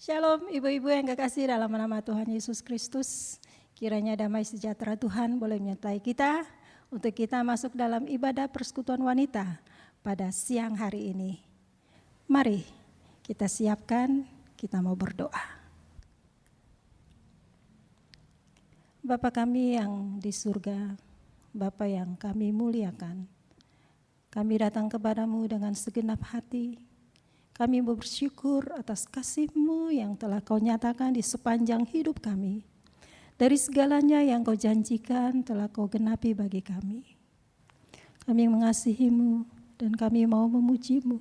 Shalom ibu-ibu yang kekasih dalam nama Tuhan Yesus Kristus. Kiranya damai sejahtera Tuhan boleh menyertai kita untuk kita masuk dalam ibadah persekutuan wanita pada siang hari ini. Mari kita siapkan, kita mau berdoa. Bapa kami yang di surga, Bapa yang kami muliakan, kami datang kepadamu dengan segenap hati. Kami bersyukur atas kasih-Mu yang telah Kau nyatakan di sepanjang hidup kami. Dari segalanya yang Kau janjikan telah Kau genapi bagi kami. Kami mengasihi-Mu dan kami mau memuji-Mu,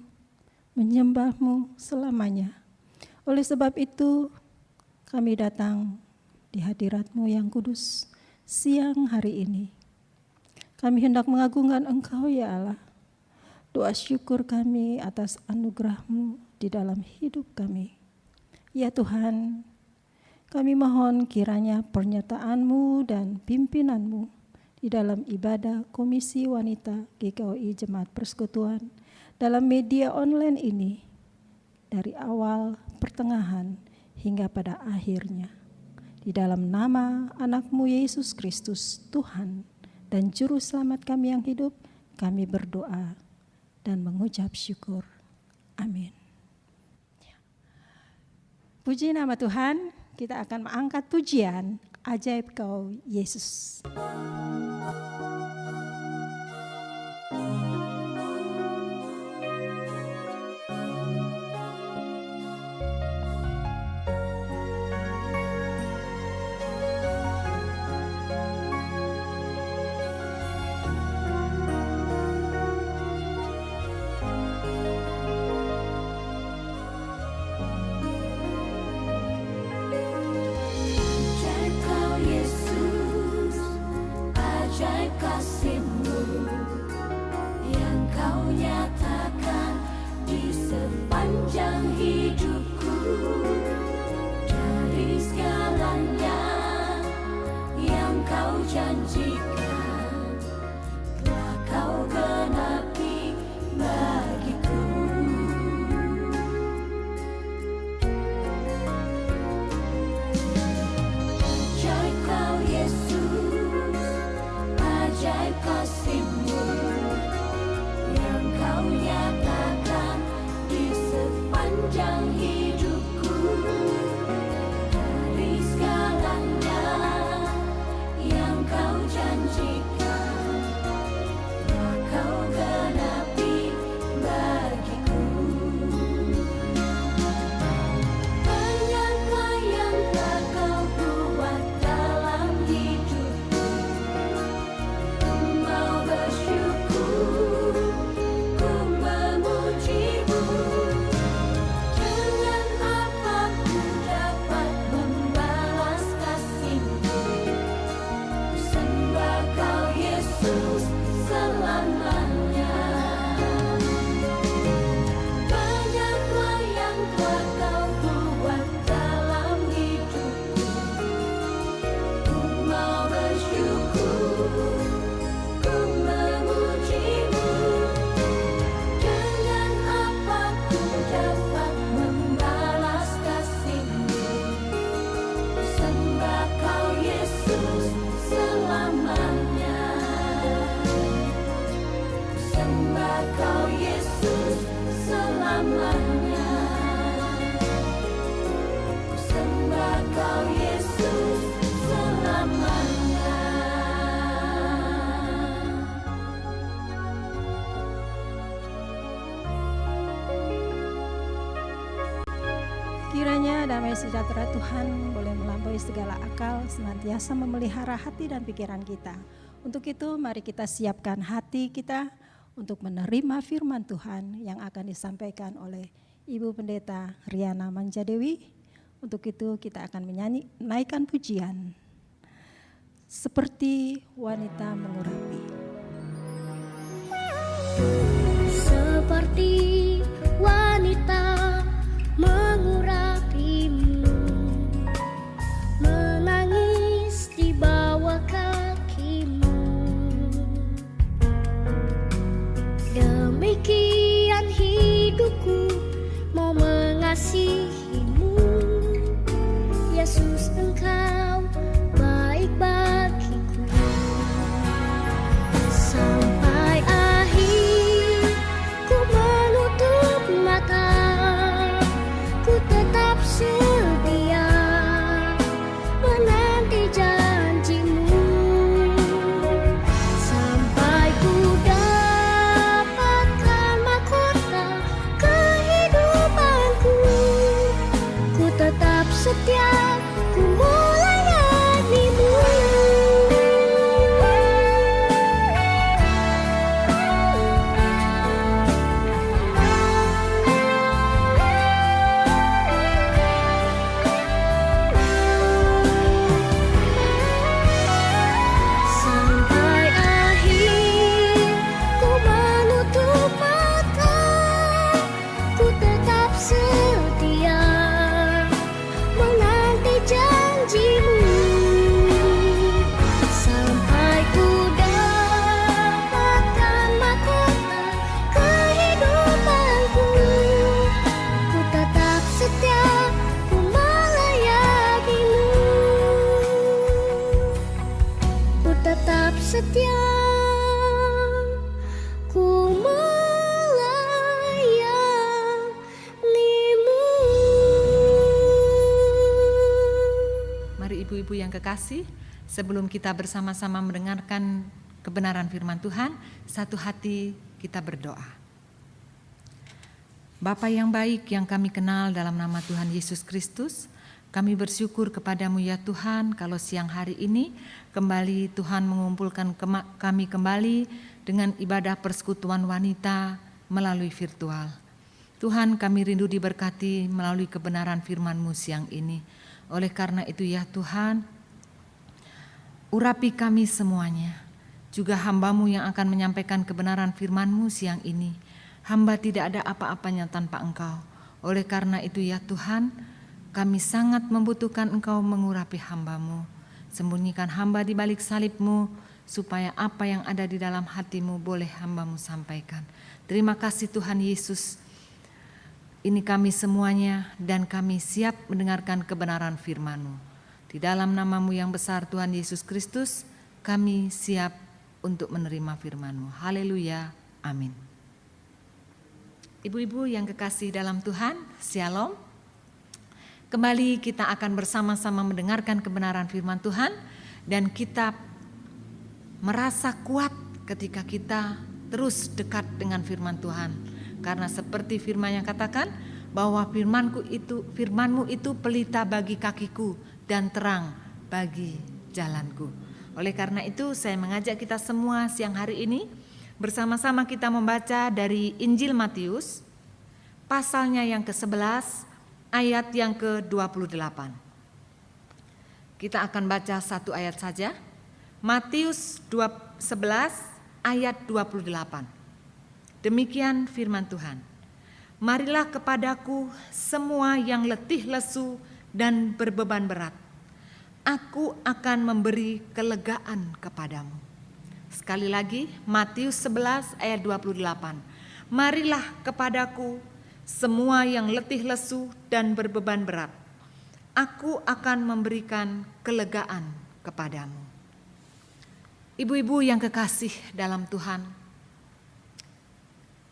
menyembah-Mu selamanya. Oleh sebab itu kami datang di hadirat-Mu yang kudus siang hari ini. Kami hendak mengagungkan Engkau ya Allah. Doa syukur kami atas anugerah-Mu di dalam hidup kami. Ya Tuhan, kami mohon kiranya penyertaan-Mu dan pimpinan-Mu di dalam ibadah Komisi Wanita GKOI Jemaat Persekutuan dalam media online ini dari awal, pertengahan, hingga pada akhirnya. Di dalam nama anak-Mu Yesus Kristus, Tuhan dan Juru Selamat kami yang hidup, kami berdoa dan mengucap syukur. Amin. Puji nama Tuhan, kita akan mengangkat pujian Ajaib Kau Yesus. Kiranya damai sejahtera Tuhan boleh melampaui segala akal, senantiasa memelihara hati dan pikiran kita. Untuk itu mari kita siapkan hati kita untuk menerima firman Tuhan yang akan disampaikan oleh Ibu Pendeta Riana Manjadewi. Untuk itu kita akan menaikkan pujian seperti wanita mengurapi. Seperti wanita mengurapimu, menangis di bawah kakimu. Demikian hidupku mau mengasihimu. Ibu yang kekasih, sebelum kita bersama-sama mendengarkan kebenaran firman Tuhan, satu hati kita berdoa. Bapa yang baik yang kami kenal dalam nama Tuhan Yesus Kristus, kami bersyukur kepadamu ya Tuhan kalau siang hari ini kembali Tuhan mengumpulkan kami kembali dengan ibadah persekutuan wanita melalui virtual. Tuhan, kami rindu diberkati melalui kebenaran firman-Mu siang ini. Oleh karena itu ya Tuhan, urapi kami semuanya. Juga hamba-Mu yang akan menyampaikan kebenaran firman-Mu siang ini. Hamba tidak ada apa-apanya tanpa Engkau. Oleh karena itu ya Tuhan, kami sangat membutuhkan Engkau mengurapi hamba-Mu. Sembunyikan hamba di balik salib-Mu, supaya apa yang ada di dalam hati-Mu boleh hamba-Mu sampaikan. Terima kasih Tuhan Yesus. Ini kami semuanya dan kami siap mendengarkan kebenaran firman-Mu. Di dalam nama-Mu yang besar Tuhan Yesus Kristus, kami siap untuk menerima firman-Mu. Haleluya, amin. Ibu-ibu yang kekasih dalam Tuhan, Shalom. Kembali kita akan bersama-sama mendengarkan kebenaran firman Tuhan dan kita merasa kuat ketika kita terus dekat dengan firman Tuhan. Karena seperti firman yang katakan bahwa firman-Mu itu pelita bagi kakiku dan terang bagi jalanku. Oleh karena itu saya mengajak kita semua siang hari ini bersama-sama kita membaca dari Injil Matius pasalnya yang ke-11 ayat yang ke-28. Kita akan baca satu ayat saja. Matius 11 ayat 28. Demikian firman Tuhan. Marilah kepadaku semua yang letih lesu dan berbeban berat. Aku akan memberi kelegaan kepadamu. Sekali lagi Matius 11 ayat 28. Marilah kepadaku semua yang letih lesu dan berbeban berat. Aku akan memberikan kelegaan kepadamu. Ibu-ibu yang kekasih dalam Tuhan,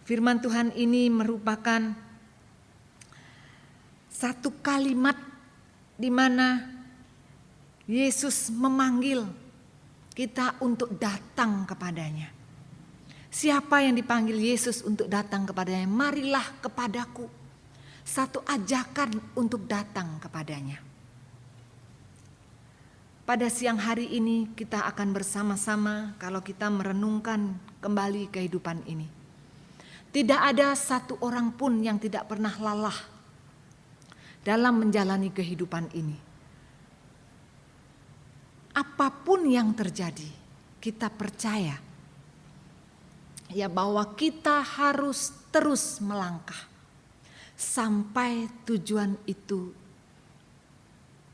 firman Tuhan ini merupakan satu kalimat di mana Yesus memanggil kita untuk datang kepadanya. Siapa yang dipanggil Yesus untuk datang kepadanya? Marilah kepadaku. Satu ajakan untuk datang kepadanya. Pada siang hari ini kita akan bersama-sama kalau kita merenungkan kembali kehidupan ini. Tidak ada satu orang pun yang tidak pernah lelah dalam menjalani kehidupan ini. Apapun yang terjadi, kita percaya ya bahwa kita harus terus melangkah sampai tujuan itu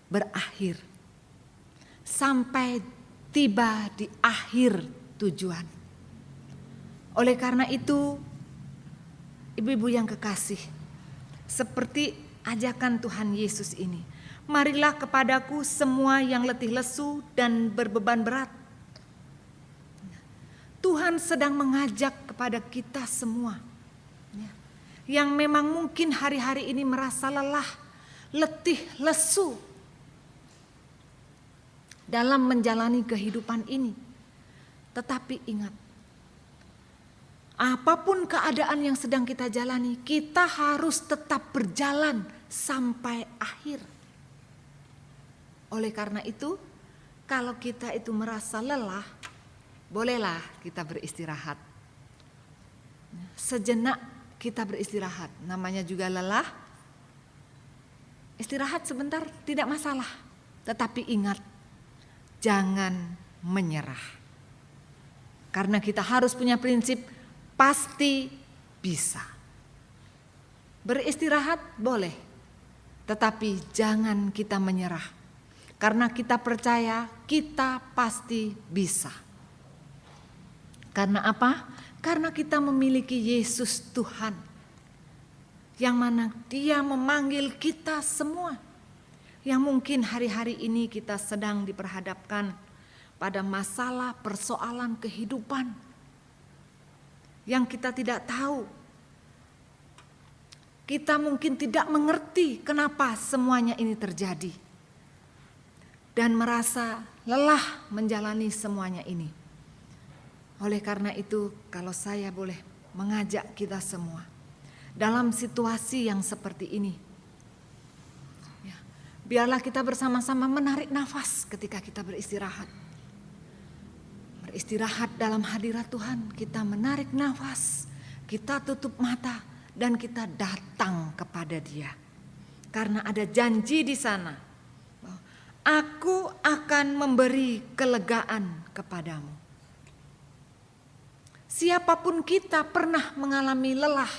berakhir. Sampai tiba di akhir tujuan. Oleh karena itu, ibu-ibu yang kekasih, seperti ajakan Tuhan Yesus ini, marilah kepadaku semua yang letih lesu dan berbeban berat. Tuhan sedang mengajak kepada kita semua yang memang mungkin hari-hari ini merasa lelah, letih, lesu dalam menjalani kehidupan ini. Tetapi ingat, apapun keadaan yang sedang kita jalani, kita harus tetap berjalan sampai akhir. Oleh karena itu, kalau kita itu merasa lelah, bolehlah kita beristirahat. Sejenak kita beristirahat, namanya juga lelah. Istirahat sebentar tidak masalah, tetapi ingat, jangan menyerah. Karena kita harus punya prinsip, pasti bisa. Beristirahat boleh, tetapi jangan kita menyerah. Karena kita percaya kita pasti bisa. Karena apa? Karena kita memiliki Yesus Tuhan. Yang mana Dia memanggil kita semua. Yang mungkin hari-hari ini kita sedang diperhadapkan pada masalah persoalan kehidupan yang kita tidak tahu. Kita mungkin tidak mengerti kenapa semuanya ini terjadi. dan merasa lelah menjalani semuanya ini. Oleh karena itu, kalau saya boleh mengajak kita semua dalam situasi yang seperti ini, ya, biarlah kita bersama-sama menarik nafas ketika kita beristirahat. Beristirahat dalam hadirat Tuhan, kita menarik nafas, kita tutup mata dan kita datang kepada Dia. Karena ada janji di sana, aku akan memberi kelegaan kepadamu. Siapapun kita pernah mengalami lelah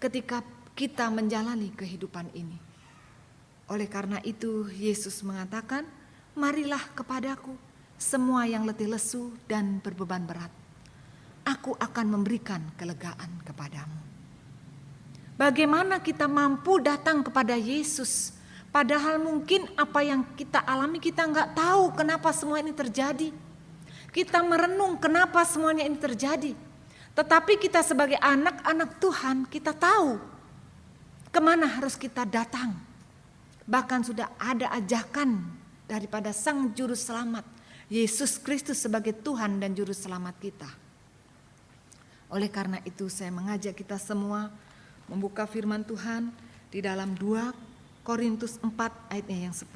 ketika kita menjalani kehidupan ini. Oleh karena itu Yesus mengatakan, marilah kepadaku semua yang letih lesu dan berbeban berat. Aku akan memberikan kelegaan kepadamu. Bagaimana kita mampu datang kepada Yesus, padahal mungkin apa yang kita alami kita nggak tahu kenapa semua ini terjadi. Kita merenung kenapa semuanya ini terjadi. Tetapi kita sebagai anak-anak Tuhan, kita tahu kemana harus kita datang. Bahkan sudah ada ajakan daripada Sang Juru Selamat, Yesus Kristus sebagai Tuhan dan Juru Selamat kita. Oleh karena itu saya mengajak kita semua membuka firman Tuhan di dalam 2 Korintus 4 ayatnya yang 10.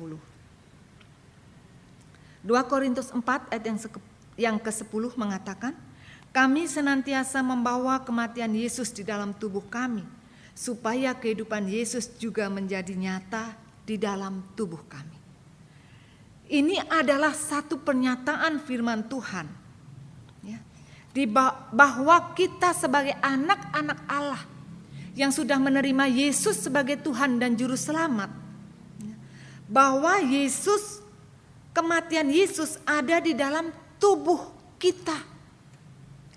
2 Korintus 4 ayat yang ke-10 mengatakan, kami senantiasa membawa kematian Yesus di dalam tubuh kami, supaya kehidupan Yesus juga menjadi nyata di dalam tubuh kami. Ini adalah satu pernyataan firman Tuhan, ya, bahwa kita sebagai anak-anak Allah yang sudah menerima Yesus sebagai Tuhan dan Juru Selamat, bahwa Yesus, kematian Yesus ada di dalam tubuh kita.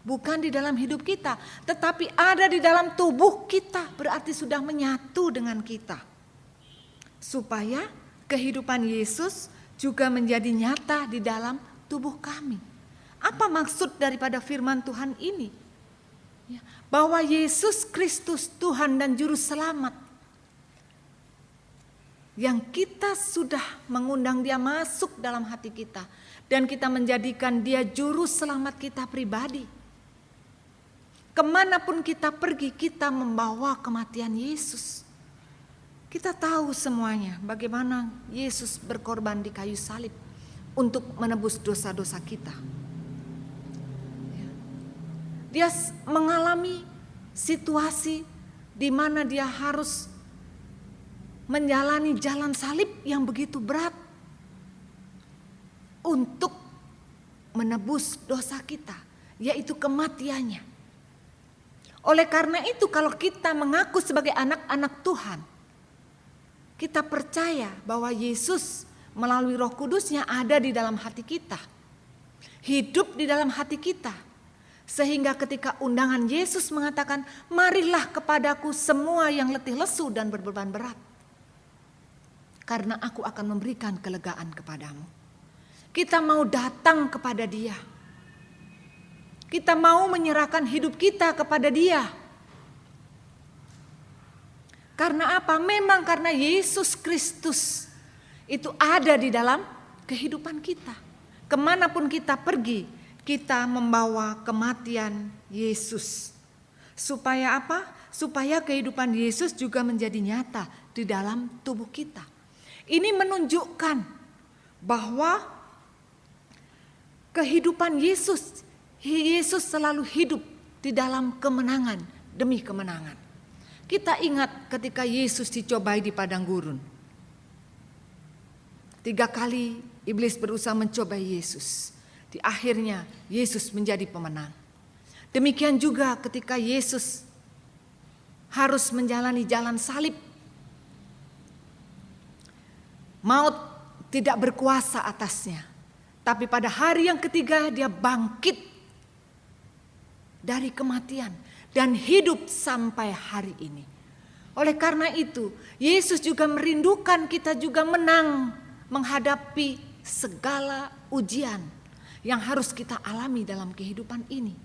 Bukan di dalam hidup kita, tetapi ada di dalam tubuh kita, berarti sudah menyatu dengan kita. Supaya kehidupan Yesus juga menjadi nyata di dalam tubuh kami. Apa maksud daripada firman Tuhan ini? Ya, bahwa Yesus Kristus Tuhan dan Juru Selamat, yang kita sudah mengundang Dia masuk dalam hati kita, dan kita menjadikan Dia Juru Selamat kita pribadi. Kemanapun kita pergi, kita membawa kematian Yesus. Kita tahu semuanya bagaimana Yesus berkorban di kayu salib untuk menebus dosa-dosa kita. Dia mengalami situasi di mana dia harus menjalani jalan salib yang begitu berat untuk menebus dosa kita, yaitu kematiannya. Oleh karena itu kalau kita mengaku sebagai anak-anak Tuhan, kita percaya bahwa Yesus melalui Roh Kudus-Nya ada di dalam hati kita, hidup di dalam hati kita. Sehingga ketika undangan Yesus mengatakan, marilah kepadaku semua yang letih lesu dan berbeban berat, karena aku akan memberikan kelegaan kepadamu. Kita mau datang kepada Dia. Kita mau menyerahkan hidup kita kepada Dia. Karena apa? Memang karena Yesus Kristus itu ada di dalam kehidupan kita. Kemanapun kita pergi, kita membawa kematian Yesus. Supaya apa? Supaya kehidupan Yesus juga menjadi nyata di dalam tubuh kita. Ini menunjukkan bahwa kehidupan Yesus selalu hidup di dalam kemenangan demi kemenangan. Kita ingat ketika Yesus dicobai di padang gurun. 3 kali iblis berusaha mencobai Yesus. Di akhirnya Yesus menjadi pemenang. Demikian juga ketika Yesus harus menjalani jalan salib. Maut tidak berkuasa atasnya. Tapi pada hari yang ketiga dia bangkit dari kematian dan hidup sampai hari ini. Oleh karena itu, Yesus juga merindukan kita juga menang menghadapi segala ujian yang harus kita alami dalam kehidupan ini.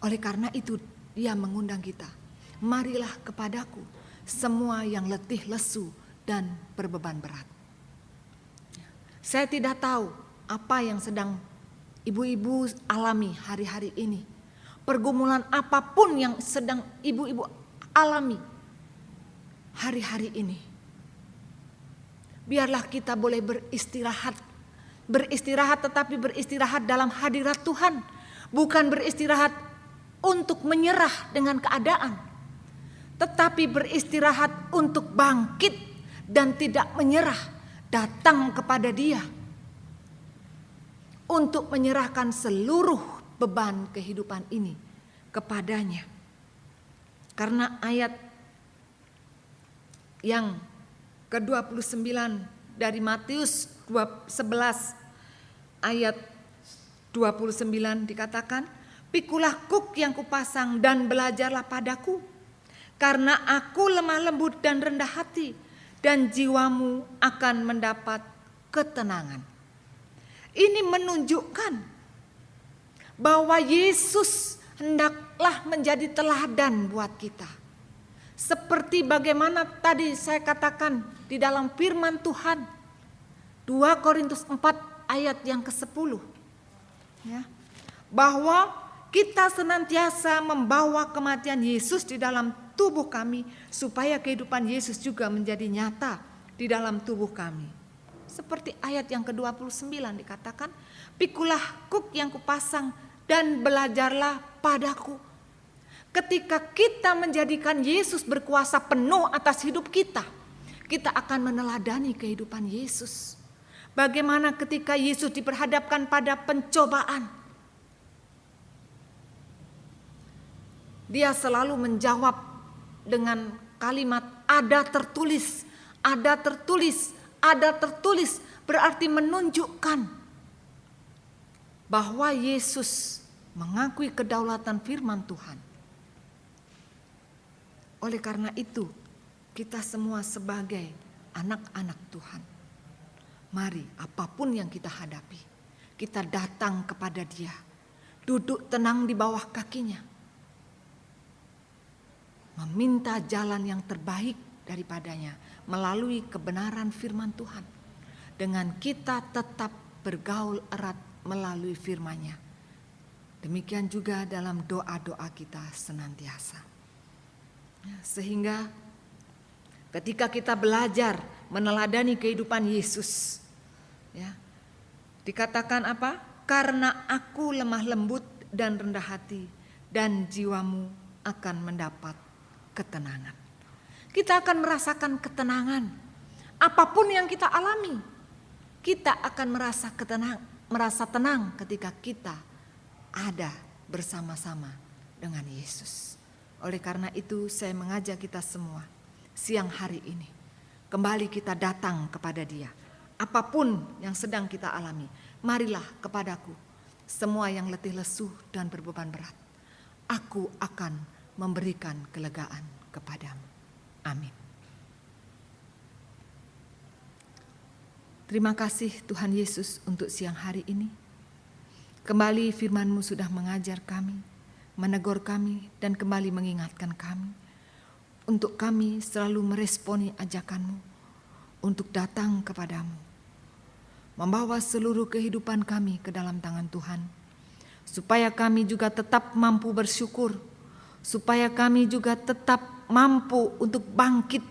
Oleh karena itu, Dia mengundang kita, marilah kepadaku semua yang letih lesu dan berbeban berat. Saya tidak tahu apa yang sedang ibu-ibu alami hari-hari ini. Pergumulan apapun yang sedang ibu-ibu alami hari-hari ini. Biarlah kita boleh beristirahat. Beristirahat, tetapi beristirahat dalam hadirat Tuhan. Bukan beristirahat untuk menyerah dengan keadaan, tetapi beristirahat untuk bangkit dan tidak menyerah, datang kepada Dia untuk menyerahkan seluruh beban kehidupan ini kepadanya. Karena ayat yang ke-29 dari Matius 11 ayat 29 dikatakan, "Pikulah kuk yang kupasang dan belajarlah padaku, karena aku lemah lembut dan rendah hati, dan jiwamu akan mendapat ketenangan." Ini menunjukkan bahwa Yesus hendaklah menjadi teladan buat kita. Seperti bagaimana tadi saya katakan di dalam firman Tuhan, 2 Korintus 4 ayat yang ke-10. Ya, bahwa kita senantiasa membawa kematian Yesus di dalam tubuh kami, supaya kehidupan Yesus juga menjadi nyata di dalam tubuh kami. Seperti ayat yang ke-29 dikatakan, "Pikulah kuk yang kupasang dan belajarlah padaku." Ketika kita menjadikan Yesus berkuasa penuh atas hidup kita, kita akan meneladani kehidupan Yesus. Bagaimana ketika Yesus diperhadapkan pada pencobaan, Dia selalu menjawab dengan kalimat "ada tertulis", "ada tertulis", "ada tertulis", berarti menunjukkan bahwa Yesus mengakui kedaulatan firman Tuhan. Oleh karena itu, kita semua sebagai anak-anak Tuhan, mari apapun yang kita hadapi, kita datang kepada Dia, duduk tenang di bawah kakinya, meminta jalan yang terbaik daripadanya melalui kebenaran firman Tuhan. Dengan kita tetap bergaul erat melalui firman-Nya. Demikian juga dalam doa-doa kita senantiasa. Sehingga ketika kita belajar meneladani kehidupan Yesus, ya, dikatakan apa? "Karena aku lemah lembut dan rendah hati, dan jiwamu akan mendapat ketenangan." Kita akan merasakan ketenangan. Apapun yang kita alami, kita akan merasa tenang ketika kita ada bersama-sama dengan Yesus. Oleh karena itu saya mengajak kita semua siang hari ini, kembali kita datang kepada Dia. Apapun yang sedang kita alami, marilah kepadaku semua yang letih lesu dan berbeban berat. Aku akan memberikan kelegaan kepadamu. Amin. Terima kasih Tuhan Yesus untuk siang hari ini. Kembali firman-Mu sudah mengajar kami, menegur kami, dan kembali mengingatkan kami untuk kami selalu meresponi ajakan-Mu untuk datang kepadamu, membawa seluruh kehidupan kami ke dalam tangan Tuhan, supaya kami juga tetap mampu bersyukur, supaya kami juga tetap mampu untuk bangkit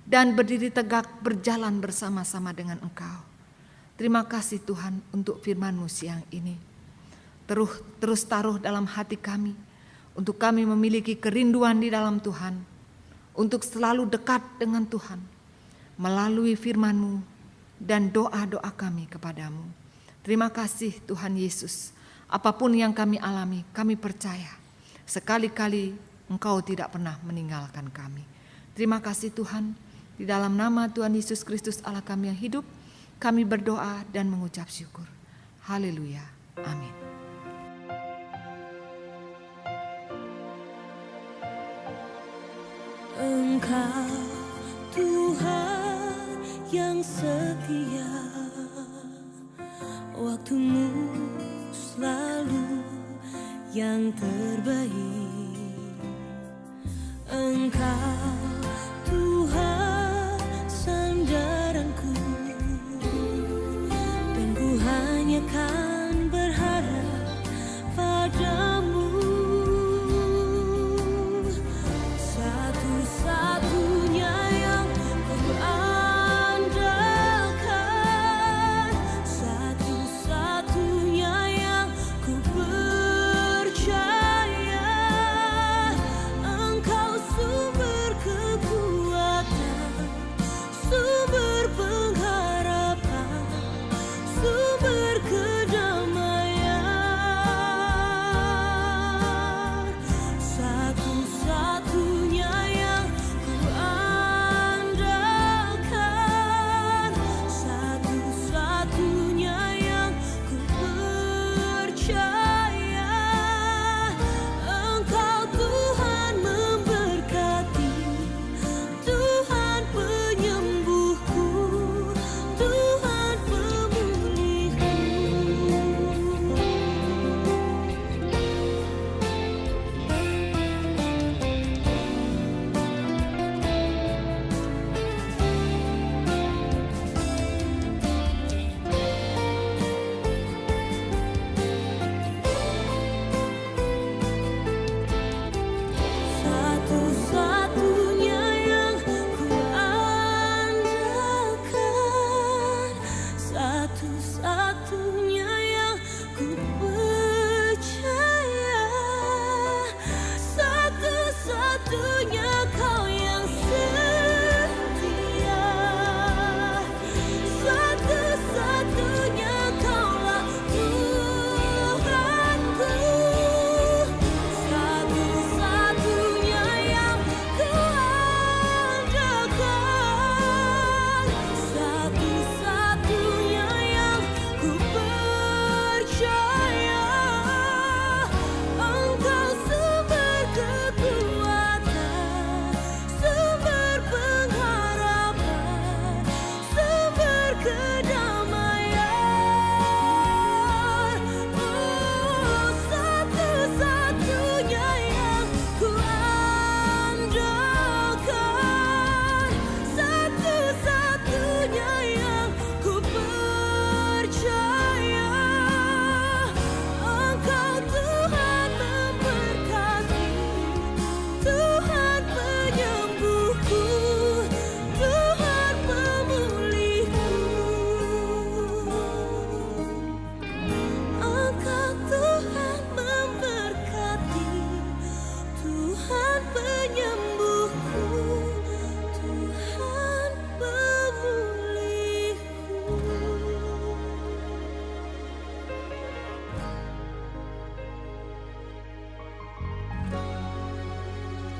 dan berdiri tegak berjalan bersama-sama dengan Engkau. Terima kasih Tuhan untuk firman-Mu siang ini. Terus taruh dalam hati kami, untuk kami memiliki kerinduan di dalam Tuhan, untuk selalu dekat dengan Tuhan, melalui firman-Mu dan doa-doa kami kepadamu. Terima kasih Tuhan Yesus, apapun yang kami alami, kami percaya, sekali-kali Engkau tidak pernah meninggalkan kami. Terima kasih Tuhan, di dalam nama Tuhan Yesus Kristus Allah kami yang hidup, kami berdoa dan mengucap syukur. Haleluya. Amin. Engkau Tuhan yang setia, waktumu selalu yang terbaik. Engkau Tuhan sandaranku,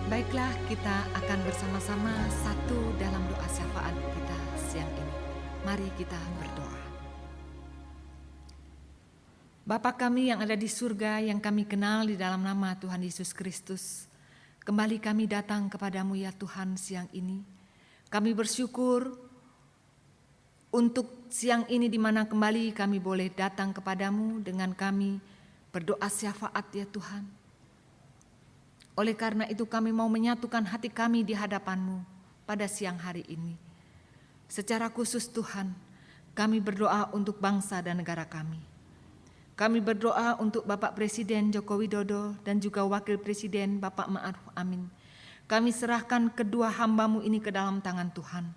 Baiklah, kita akan bersama-sama satu dalam doa syafaat kita siang ini. Mari kita berdoa. Bapa kami yang ada di surga, yang kami kenal di dalam nama Tuhan Yesus Kristus, kembali kami datang kepadamu ya Tuhan siang ini. Kami bersyukur untuk siang ini di mana kembali kami boleh datang kepadamu dengan kami berdoa syafaat ya Tuhan. Oleh karena itu kami mau menyatukan hati kami di hadapan-Mu pada siang hari ini. Secara khusus Tuhan, kami berdoa untuk bangsa dan negara kami. Kami berdoa untuk Bapak Presiden Joko Widodo dan juga Wakil Presiden Bapak Ma'ruf Amin. Kami serahkan kedua hamba-Mu ini ke dalam tangan Tuhan.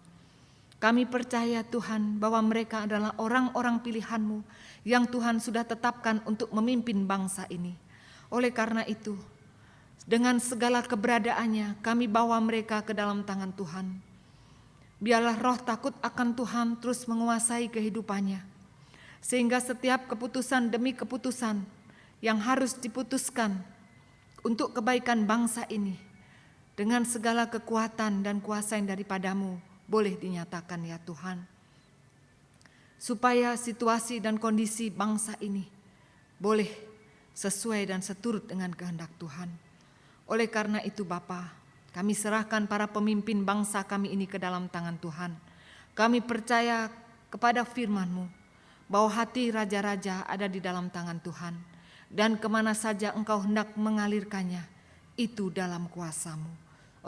Kami percaya Tuhan bahwa mereka adalah orang-orang pilihan-Mu yang Tuhan sudah tetapkan untuk memimpin bangsa ini. Oleh karena itu, dengan segala keberadaannya, kami bawa mereka ke dalam tangan Tuhan. Biarlah roh takut akan Tuhan terus menguasai kehidupannya. Sehingga setiap keputusan demi keputusan yang harus diputuskan untuk kebaikan bangsa ini, dengan segala kekuatan dan kuasa yang daripada-Mu, boleh dinyatakan ya Tuhan. Supaya situasi dan kondisi bangsa ini boleh sesuai dan seturut dengan kehendak Tuhan. Oleh karena itu Bapa, kami serahkan para pemimpin bangsa kami ini ke dalam tangan Tuhan. Kami percaya kepada firman-Mu bahwa hati raja-raja ada di dalam tangan Tuhan. Dan kemana saja Engkau hendak mengalirkannya, itu dalam kuasa-Mu.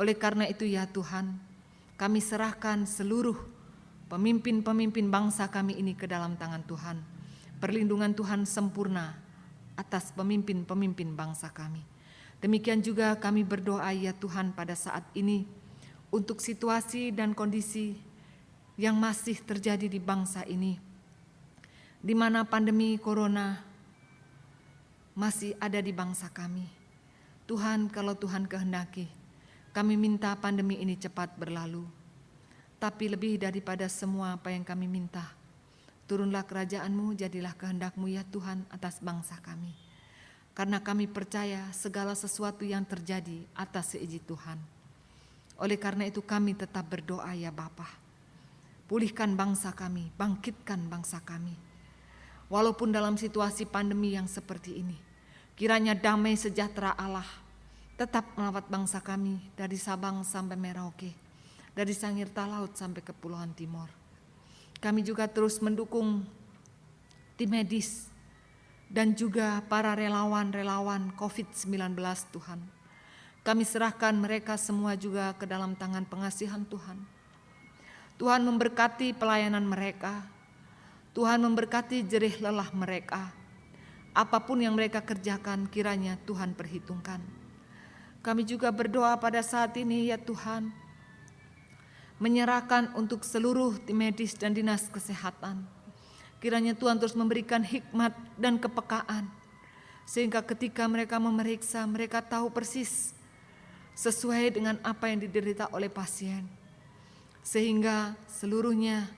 Oleh karena itu ya Tuhan, kami serahkan seluruh pemimpin-pemimpin bangsa kami ini ke dalam tangan Tuhan. Perlindungan Tuhan sempurna atas pemimpin-pemimpin bangsa kami. Demikian juga kami berdoa ya Tuhan pada saat ini untuk situasi dan kondisi yang masih terjadi di bangsa ini, di mana pandemi corona masih ada di bangsa kami. Tuhan, kalau Tuhan kehendaki, kami minta pandemi ini cepat berlalu. Tapi lebih daripada semua apa yang kami minta, turunlah kerajaan-Mu, jadilah kehendak-Mu ya Tuhan atas bangsa kami. Karena kami percaya segala sesuatu yang terjadi atas seizin Tuhan. Oleh karena itu kami tetap berdoa ya Bapa. Pulihkan bangsa kami, bangkitkan bangsa kami. Walaupun dalam situasi pandemi yang seperti ini, kiranya damai sejahtera Allah tetap melawat bangsa kami dari Sabang sampai Merauke, dari Sangirta Laut sampai Kepulauan Timor. Kami juga terus mendukung tim medis dan juga para relawan-relawan COVID-19 Tuhan. Kami serahkan mereka semua juga ke dalam tangan pengasihan Tuhan. Tuhan memberkati pelayanan mereka. Tuhan memberkati jerih lelah mereka. Apapun yang mereka kerjakan kiranya Tuhan perhitungkan. Kami juga berdoa pada saat ini ya Tuhan, menyerahkan untuk seluruh tim medis dan dinas kesehatan. Kiranya Tuhan terus memberikan hikmat dan kepekaan, sehingga ketika mereka memeriksa, mereka tahu persis sesuai dengan apa yang diderita oleh pasien, sehingga seluruhnya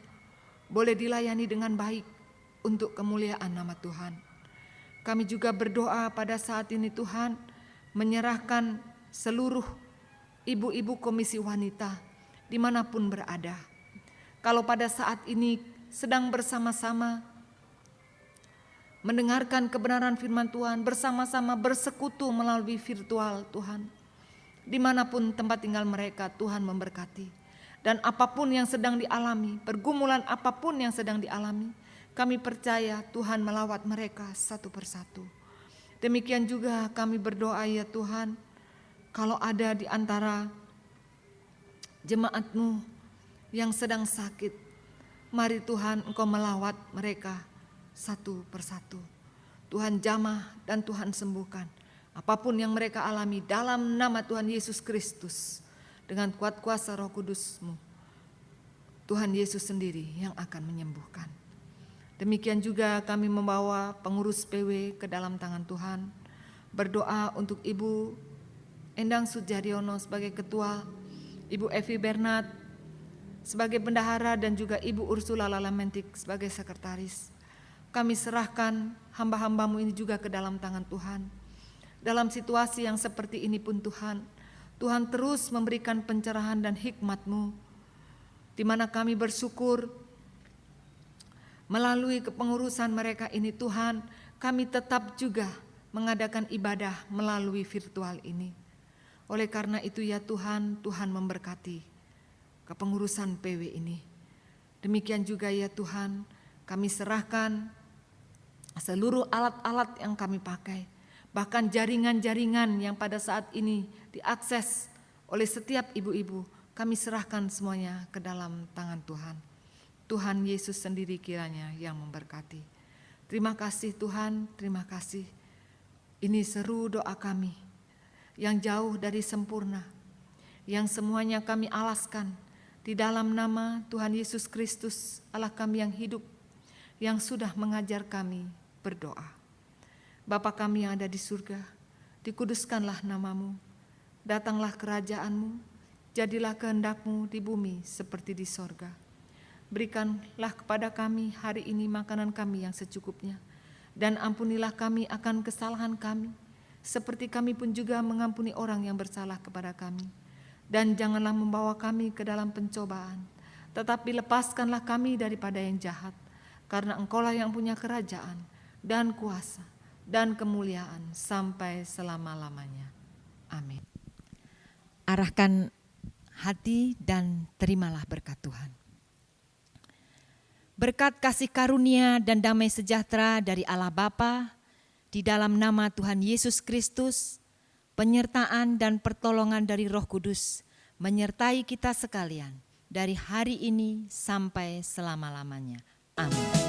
boleh dilayani dengan baik untuk kemuliaan nama Tuhan. Kami juga berdoa pada saat ini Tuhan, menyerahkan seluruh ibu-ibu komisi wanita dimanapun berada. Kalau pada saat ini sedang bersama-sama mendengarkan kebenaran firman Tuhan, bersama-sama bersekutu melalui virtual Tuhan. Dimanapun tempat tinggal mereka, Tuhan memberkati. Dan apapun yang sedang dialami, pergumulan apapun yang sedang dialami, kami percaya Tuhan melawat mereka satu persatu. Demikian juga kami berdoa ya Tuhan, kalau ada di antara jemaat-Mu yang sedang sakit, mari Tuhan Engkau melawat mereka satu persatu. Tuhan jamah dan Tuhan sembuhkan apapun yang mereka alami dalam nama Tuhan Yesus Kristus. Dengan kuat kuasa Roh Kudus-Mu, Tuhan Yesus sendiri yang akan menyembuhkan. Demikian juga kami membawa pengurus PW ke dalam tangan Tuhan. Berdoa untuk Ibu Endang Sudjaryono sebagai ketua, Ibu Evi Bernat sebagai bendahara, dan juga Ibu Ursula Lalamentik sebagai sekretaris. Kami serahkan hamba-hamba-Mu ini juga ke dalam tangan Tuhan. Dalam situasi yang seperti ini pun Tuhan Tuhan terus memberikan pencerahan dan hikmat-Mu, di mana kami bersyukur melalui kepengurusan mereka ini Tuhan, kami tetap juga mengadakan ibadah melalui virtual ini. Oleh karena itu ya Tuhan, Tuhan memberkati kepengurusan PW ini. Demikian juga ya Tuhan, kami serahkan seluruh alat-alat yang kami pakai, bahkan jaringan-jaringan yang pada saat ini diakses oleh setiap ibu-ibu, kami serahkan semuanya ke dalam tangan Tuhan. Tuhan Yesus sendiri kiranya yang memberkati. Terima kasih Tuhan, terima kasih. Ini seru doa kami yang jauh dari sempurna, yang semuanya kami alaskan di dalam nama Tuhan Yesus Kristus, Allah kami yang hidup, yang sudah mengajar kami berdoa. Bapa kami yang ada di surga, dikuduskanlah namamu, datanglah kerajaan-Mu, jadilah kehendak-Mu di bumi seperti di sorga. Berikanlah kepada kami hari ini makanan kami yang secukupnya, dan ampunilah kami akan kesalahan kami, seperti kami pun juga mengampuni orang yang bersalah kepada kami. Dan janganlah membawa kami ke dalam pencobaan, tetapi lepaskanlah kami daripada yang jahat, karena Engkaulah yang punya kerajaan dan kuasa dan kemuliaan sampai selama-lamanya. Amin. Arahkan hati dan terimalah berkat Tuhan. Berkat kasih karunia dan damai sejahtera dari Allah Bapa, di dalam nama Tuhan Yesus Kristus, penyertaan dan pertolongan dari Roh Kudus menyertai kita sekalian dari hari ini sampai selama-lamanya. Amin.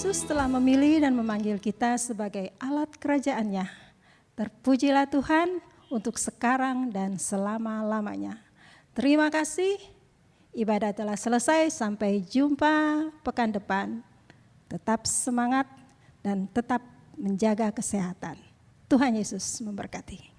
Yesus telah memilih dan memanggil kita sebagai alat kerajaannya. Terpujilah Tuhan untuk sekarang dan selama-lamanya. Terima kasih, ibadah telah selesai, sampai jumpa pekan depan. Tetap semangat dan tetap menjaga kesehatan. Tuhan Yesus memberkati.